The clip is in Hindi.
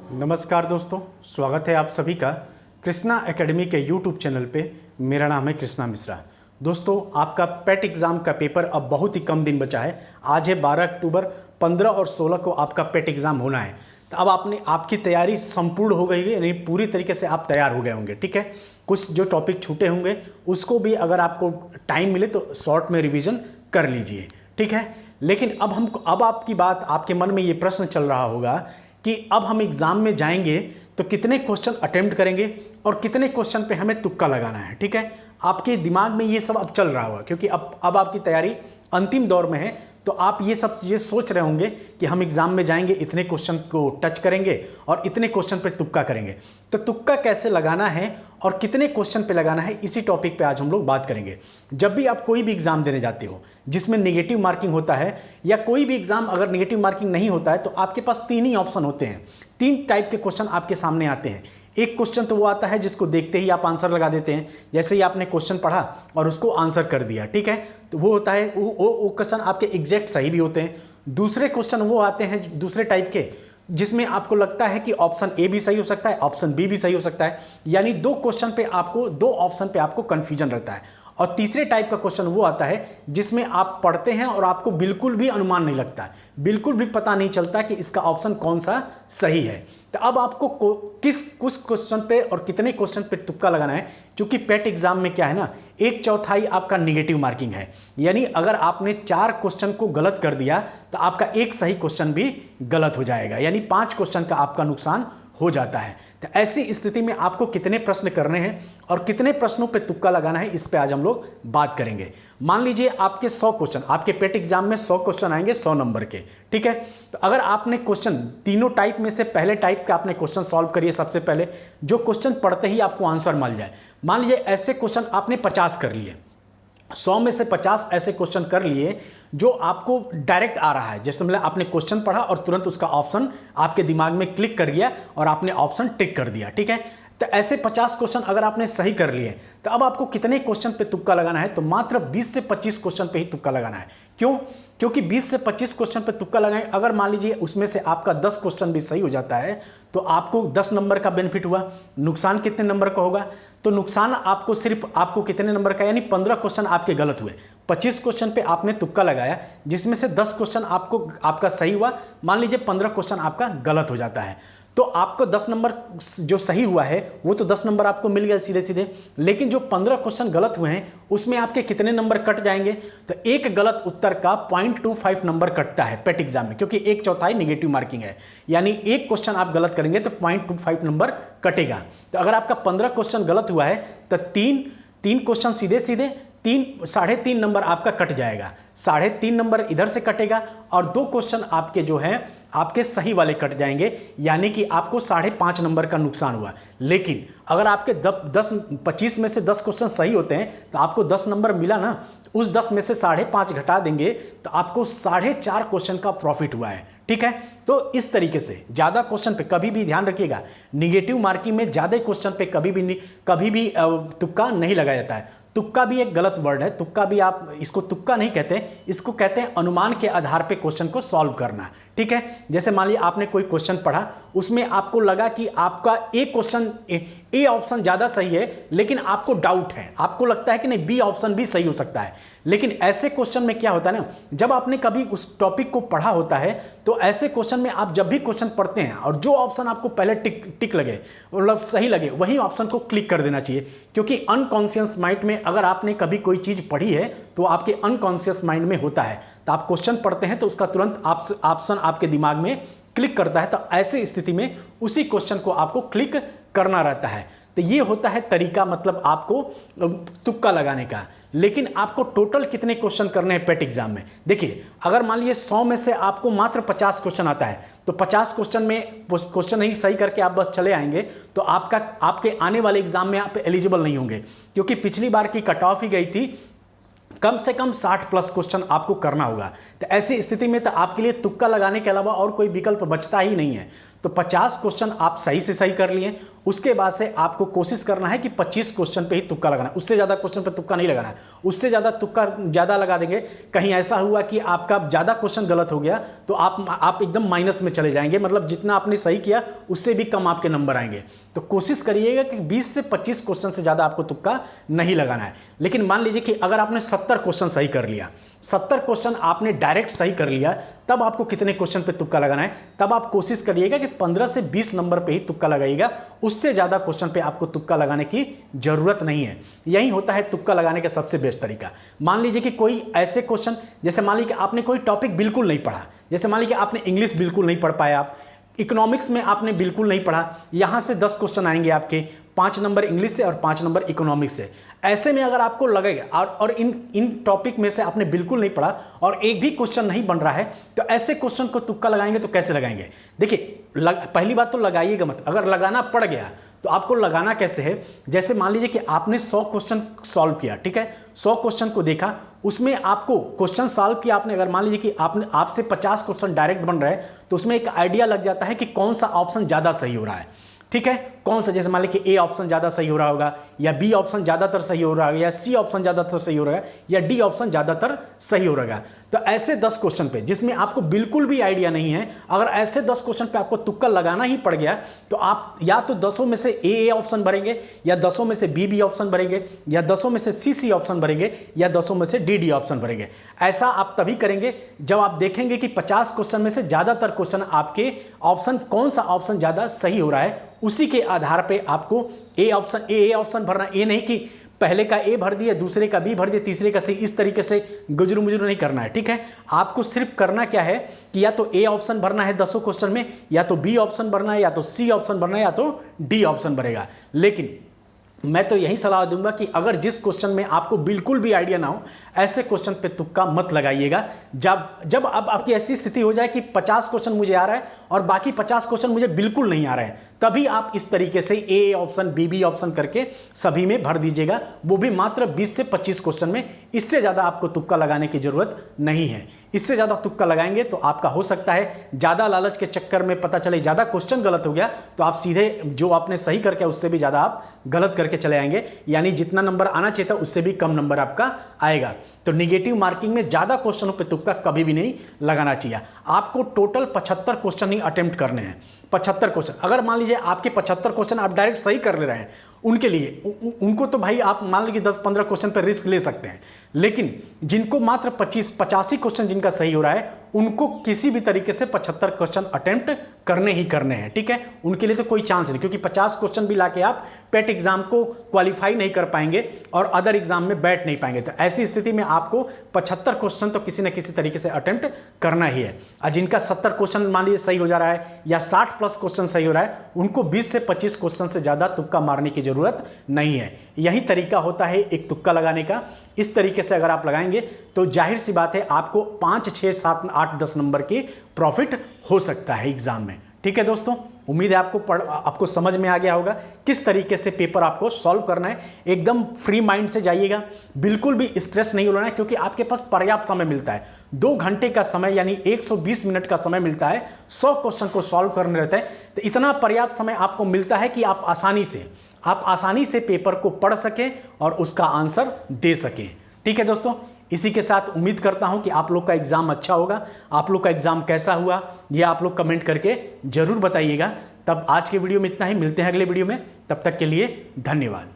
नमस्कार दोस्तों, स्वागत है आप सभी का कृष्णा एकेडमी के यूट्यूब चैनल पे। मेरा नाम है कृष्णा मिश्रा। दोस्तों, आपका पेट एग्ज़ाम का पेपर अब बहुत ही कम दिन बचा है। आज है 12 अक्टूबर, 15 और 16 को आपका पेट एग्ज़ाम होना है। तो अब आपकी तैयारी संपूर्ण हो गई है, यानी पूरी तरीके से आप तैयार हो गए होंगे। ठीक है, कुछ जो टॉपिक छूटे होंगे उसको भी अगर आपको टाइम मिले तो शॉर्ट में रिविज़न कर लीजिए। ठीक है, लेकिन अब आपकी बात, आपके मन में ये प्रश्न चल रहा होगा कि अब हम एग्ज़ाम में जाएंगे तो कितने क्वेश्चन अटेम्प्ट करेंगे और कितने क्वेश्चन पे हमें तुक्का लगाना है। ठीक है, आपके दिमाग में ये सब अब चल रहा होगा, क्योंकि अब आपकी तैयारी अंतिम दौर में है। तो आप ये सब चीज़ें सोच रहे होंगे कि हम एग्ज़ाम में जाएंगे, इतने क्वेश्चन को टच करेंगे और इतने क्वेश्चन पे तुक्का करेंगे। तो तुक्का कैसे लगाना है और कितने क्वेश्चन पे लगाना है, इसी टॉपिक पे आज हम लोग बात करेंगे। जब भी आप कोई भी एग्ज़ाम देने जाते हो जिसमें नेगेटिव मार्किंग होता है, या कोई भी एग्ज़ाम अगर नेगेटिव मार्किंग नहीं होता है, तो आपके पास तीन ही ऑप्शन होते हैं। तीन टाइप के क्वेश्चन आपके सामने आते हैं। एक क्वेश्चन तो वो आता है जिसको देखते ही आप आंसर लगा देते हैं, जैसे ही आपने क्वेश्चन पढ़ा और उसको आंसर कर दिया। ठीक है, तो वो होता है, वो क्वेश्चन आपके एग्जैक्ट सही भी होते हैं। दूसरे क्वेश्चन वो आते हैं दूसरे टाइप के, जिसमें आपको लगता है कि ऑप्शन ए भी सही हो सकता है, ऑप्शन बी भी सही हो सकता है, यानी दो ऑप्शन पे आपको कंफ्यूजन रहता है। और तीसरे टाइप का क्वेश्चन वो आता है जिसमें आप पढ़ते हैं और आपको बिल्कुल भी अनुमान नहीं लगता है, बिल्कुल भी पता नहीं चलता कि इसका ऑप्शन कौन सा सही है। तो अब आपको किस क्वेश्चन पे और कितने क्वेश्चन पे तुक्का लगाना है, क्योंकि पेट एग्जाम में क्या है ना, 1/4 आपका निगेटिव मार्किंग है। यानी अगर आपने 4 क्वेश्चन को गलत कर दिया तो आपका एक सही क्वेश्चन भी गलत हो जाएगा, यानी 5 क्वेश्चन का आपका नुकसान हो जाता है। तो ऐसी स्थिति में आपको कितने प्रश्न करने हैं और कितने प्रश्नों पे तुक्का लगाना है, इस पे आज हम लोग बात करेंगे। मान लीजिए आपके 100 क्वेश्चन, आपके पेट एग्जाम में 100 क्वेश्चन आएंगे 100 नंबर के। ठीक है, तो अगर आपने क्वेश्चन तीनों टाइप में से पहले टाइप का आपने क्वेश्चन सॉल्व करिए, सबसे पहले जो क्वेश्चन पढ़ते ही आपको आंसर मिल जाए। मान लीजिए ऐसे क्वेश्चन आपने 50 कर लिए, 100 में से 50 ऐसे क्वेश्चन कर लिए जो आपको डायरेक्ट आ रहा है। जैसे मतलब आपने क्वेश्चन पढ़ा और तुरंत उसका ऑप्शन आपके दिमाग में क्लिक कर गया और आपने ऑप्शन टिक कर दिया। ठीक है, तो ऐसे 50 क्वेश्चन अगर आपने सही कर लिए, तो अब आपको कितने क्वेश्चन पे तुक्का लगाना है, तो मात्र 20 से 25 क्वेश्चन पे ही तुक्का लगाना है। क्यों? क्योंकि 20 से 25 क्वेश्चन पे तुक्का लगाएं, अगर मान लीजिए उसमें से आपका 10 क्वेश्चन भी सही हो जाता है तो आपको 10 नंबर का बेनिफिट हुआ। नुकसान कितने नंबर का होगा? तो नुकसान आपको कितने नंबर का, यानी 15 क्वेश्चन आपके गलत हुए। 25 क्वेश्चन पे आपने तुक्का लगाया, जिसमें से 10 क्वेश्चन आपका सही हुआ। मान लीजिए 15 क्वेश्चन आपका गलत हो जाता है, तो आपको 10 नंबर जो सही हुआ है वो तो 10 नंबर आपको मिल गया सीधे सीधे, लेकिन जो 15 क्वेश्चन गलत हुए हैं उसमें आपके कितने नंबर कट जाएंगे? तो एक गलत उत्तर का 0.25 नंबर कटता है पेट एग्जाम में, क्योंकि 1/4 निगेटिव मार्किंग है। यानी एक क्वेश्चन आप गलत करेंगे तो 0.25 नंबर कटेगा। तो अगर आपका 15 क्वेश्चन गलत हुआ है तो तीन क्वेश्चन सीधे सीधे 3.5 नंबर आपका कट जाएगा, 3.5 नंबर इधर से कटेगा और 2 क्वेश्चन आपके जो हैं आपके सही वाले कट जाएंगे, यानी कि आपको 5.5 नंबर का नुकसान हुआ। लेकिन अगर आपके 25 में से 10 क्वेश्चन सही होते हैं तो आपको 10 नंबर मिला ना, उस 10 में से 5.5 घटा देंगे तो आपको 4.5 क्वेश्चन का प्रॉफिट हुआ है। ठीक है, तो इस तरीके से ज़्यादा क्वेश्चन पे कभी भी ध्यान रखिएगा, निगेटिव मार्किंग में ज़्यादा क्वेश्चन पे कभी भी तुक्का नहीं लगाया जाता है। तुक्का भी एक गलत वर्ड है, तुक्का भी आप इसको तुक्का नहीं कहते, इसको कहते हैं अनुमान के आधार पे क्वेश्चन को सॉल्व करना। ठीक है, जैसे मान लीजिए आपने कोई क्वेश्चन पढ़ा, उसमें आपको लगा कि आपका ए ऑप्शन ज़्यादा सही है, लेकिन आपको डाउट है, आपको लगता है कि नहीं बी ऑप्शन भी सही हो सकता है। लेकिन ऐसे क्वेश्चन में क्या होता है ना, जब आपने कभी उस टॉपिक को पढ़ा होता है तो ऐसे क्वेश्चन में आप जब भी क्वेश्चन पढ़ते हैं और जो ऑप्शन आपको पहले टिक लगे, मतलब सही लगे, वही ऑप्शन को क्लिक कर देना चाहिए। क्योंकि अनकॉन्शियस माइंड में अगर आपने कभी कोई चीज़ पढ़ी है तो आपके अनकॉन्शियस माइंड में होता है, तो आप क्वेश्चन पढ़ते हैं तो उसका तुरंत ऑप्शन आपके दिमाग में क्लिक करता है। तो ऐसी स्थिति में उसी क्वेश्चन को आपको क्लिक करना रहता है। तो ये होता है तरीका, मतलब आपको तुक्का लगाने का। लेकिन आपको टोटल कितने क्वेश्चन करने हैं पेट एग्जाम में? देखिए, अगर मान लीजिए 100 में से आपको मात्र 50 क्वेश्चन आता है, तो 50 क्वेश्चन में क्वेश्चन ही सही करके आप बस चले आएंगे तो आपके आने वाले एग्जाम में आप एलिजिबल नहीं होंगे। क्योंकि पिछली बार की कट ऑफ ही गई थी कम से कम 60 प्लस क्वेश्चन आपको करना होगा। तो ऐसी स्थिति में तो आपके लिए तुक्का लगाने के अलावा और कोई विकल्प बचता ही नहीं है। तो 50 क्वेश्चन आप सही से सही कर लिए, उसके बाद से आपको कोशिश करना है कि 25 क्वेश्चन पे ही तुक्का लगाना है, उससे ज़्यादा क्वेश्चन पे तुक्का नहीं लगाना है। उससे ज़्यादा तुक्का ज़्यादा लगा देंगे, कहीं ऐसा हुआ कि आपका ज़्यादा क्वेश्चन गलत हो गया तो आप एकदम माइनस में चले जाएंगे, मतलब जितना आपने सही किया उससे भी कम आपके नंबर आएंगे। तो कोशिश करिएगा कि 20 से 25 क्वेश्चन से ज़्यादा आपको तुक्का नहीं लगाना है। लेकिन मान लीजिए कि अगर आपने 70 क्वेश्चन सही कर लिया, 70 क्वेश्चन आपने डायरेक्ट सही कर लिया, तब आपको कितने क्वेश्चन पे तुक्का लगाना है? तब आप कोशिश करिएगा कि 15 से 20 नंबर पे ही तुक्का लगाइएगा, उससे ज़्यादा क्वेश्चन पे आपको तुक्का लगाने की जरूरत नहीं है। यही होता है तुक्का लगाने का सबसे बेस्ट तरीका। मान लीजिए कि कोई ऐसे क्वेश्चन, जैसे मान लीजिए कि आपने कोई टॉपिक बिल्कुल नहीं पढ़ा, जैसे मान लीजिए कि आपने इंग्लिश बिल्कुल नहीं पढ़ पाए, आप इकोनॉमिक्स में आपने बिल्कुल नहीं पढ़ा, यहाँ से 10 क्वेश्चन आएंगे आपके, 5 नंबर इंग्लिश से और 5 नंबर इकोनॉमिक्स से। ऐसे में अगर आपको लगेगा और इन टॉपिक में से आपने बिल्कुल नहीं पढ़ा और एक भी क्वेश्चन नहीं बन रहा है, तो ऐसे क्वेश्चन को तुक्का लगाएंगे तो कैसे लगाएंगे? देखिए, पहली बात तो लगाइएगा मत। अगर लगाना पड़ गया तो आपको लगाना कैसे है? जैसे मान लीजिए कि आपने 100 क्वेश्चन सॉल्व किया, ठीक है, 100 क्वेश्चन को देखा, उसमें आपको क्वेश्चन सॉल्व किया आपने, अगर मान लीजिए कि आपसे 50 क्वेश्चन डायरेक्ट बन रहा है, तो उसमें एक आइडिया लग जाता है कि कौन सा ऑप्शन ज़्यादा सही हो रहा है, ठीक है, कौन सा, जैसे मान लीजिए कि ए ऑप्शन ज़्यादा सही हो रहा होगा, या बी ऑप्शन ज़्यादातर सही हो रहा होगा, या सी ऑप्शन ज़्यादातर सही हो रहा है, या डी ऑप्शन ज़्यादातर सही हो रहा है। तो ऐसे 10 क्वेश्चन पे जिसमें आपको बिल्कुल भी आइडिया नहीं है, अगर ऐसे 10 क्वेश्चन पे आपको तुक्का लगाना ही पड़ गया, तो आप या तो 10 में से ए ऑप्शन भरेंगे, या 10 में से बी ऑप्शन भरेंगे, या 10 में से सी ऑप्शन भरेंगे, या 10 में से डी ऑप्शन भरेंगे। ऐसा आप तभी करेंगे जब आप देखेंगे कि 50 क्वेश्चन में से ज़्यादातर क्वेश्चन आपके ऑप्शन, कौन सा ऑप्शन ज़्यादा सही हो रहा है, उसी के आधार पे आपको ए ऑप्शन भरना। ये नहीं कि पहले का ए भर दिया, दूसरे का बी भर दिया, तीसरे का सी, इस तरीके से गुजरू मुजरू नहीं करना है, ठीक है। आपको सिर्फ करना क्या है कि या तो ए ऑप्शन भरना है 10 क्वेश्चन में, या तो बी ऑप्शन भरना है, या तो सी ऑप्शन भरना है, या तो डी ऑप्शन भरेगा। लेकिन मैं तो यही सलाह दूंगा कि अगर जिस क्वेश्चन में आपको बिल्कुल भी आइडिया ना हो, ऐसे क्वेश्चन पे तुक्का मत लगाइएगा। जब अब आपकी ऐसी स्थिति हो जाए कि 50 क्वेश्चन मुझे आ रहा है और बाकी 50 क्वेश्चन मुझे बिल्कुल नहीं आ रहे हैं, तभी आप इस तरीके से ए ऑप्शन बी ऑप्शन करके सभी में भर दीजिएगा, वो भी मात्र 20 से 25 क्वेश्चन में। इससे ज़्यादा आपको तुक्का लगाने की जरूरत नहीं है। इससे ज़्यादा तुक्का लगाएंगे तो आपका हो सकता है ज़्यादा लालच के चक्कर में पता चले ज़्यादा क्वेश्चन गलत हो गया, तो आप सीधे जो आपने सही करके उससे भी ज़्यादा आप गलत करके चले आएंगे, यानी जितना नंबर आना चाहिए था उससे भी कम नंबर आपका आएगा। तो निगेटिव मार्किंग में ज़्यादा क्वेश्चनों पे तुक्का कभी भी नहीं लगाना चाहिए। आपको टोटल 75 क्वेश्चन ही अटेम्प्ट करने हैं, 75 क्वेश्चन। अगर मान लीजिए आपके 75 क्वेश्चन आप डायरेक्ट सही कर ले रहे हैं, उनके लिए उनको तो भाई आप मान लीजिए 10-15 क्वेश्चन पर रिस्क ले सकते हैं, लेकिन जिनको मात्र 85 क्वेश्चन जिनका सही हो रहा है, उनको किसी भी तरीके से 75 क्वेश्चन अटेम्प्ट करने ही करने हैं, ठीक है। उनके लिए तो कोई चांस नहीं, क्योंकि 50 क्वेश्चन भी लाके आप पेट एग्जाम को क्वालिफाई नहीं कर पाएंगे और अदर एग्जाम में बैठ नहीं पाएंगे। तो ऐसी स्थिति में आपको 75 क्वेश्चन तो किसी न किसी तरीके से अटेम्प्ट करना ही है। और जिनका 70 क्वेश्चन मान लीजिए सही हो जा रहा है या 60 प्लस क्वेश्चन सही हो रहा है, उनको 20 से 25 क्वेश्चन से ज़्यादा तुक्का मारने की जरूरत नहीं है। यही तरीका होता है एक तुक्का लगाने का। इस तरीके से अगर आप लगाएंगे तो जाहिर सी बात है आपको 5, 6, 7, 8, 10 नंबर की प्रॉफिट हो सकता है एग्जाम में। ठीक है दोस्तों, उम्मीद है आपको समझ में आ गया होगा किस तरीके से पेपर आपको सॉल्व करना है। एकदम फ्री माइंड से जाइएगा, बिल्कुल भी स्ट्रेस नहीं लेना है, क्योंकि आपके पास पर्याप्त समय मिलता है। 2 घंटे का समय यानी 120 मिनट का समय मिलता है 100 क्वेश्चन को सॉल्व करने रहते हैं। तो इतना पर्याप्त समय आपको मिलता है कि आप आसानी से पेपर को पढ़ सकें और उसका आंसर दे सकें। ठीक है दोस्तों, इसी के साथ उम्मीद करता हूं कि आप लोग का एग्जाम अच्छा होगा। आप लोग का एग्जाम कैसा हुआ यह आप लोग कमेंट करके जरूर बताइएगा। तब आज के वीडियो में इतना ही, मिलते हैं अगले वीडियो में, तब तक के लिए धन्यवाद।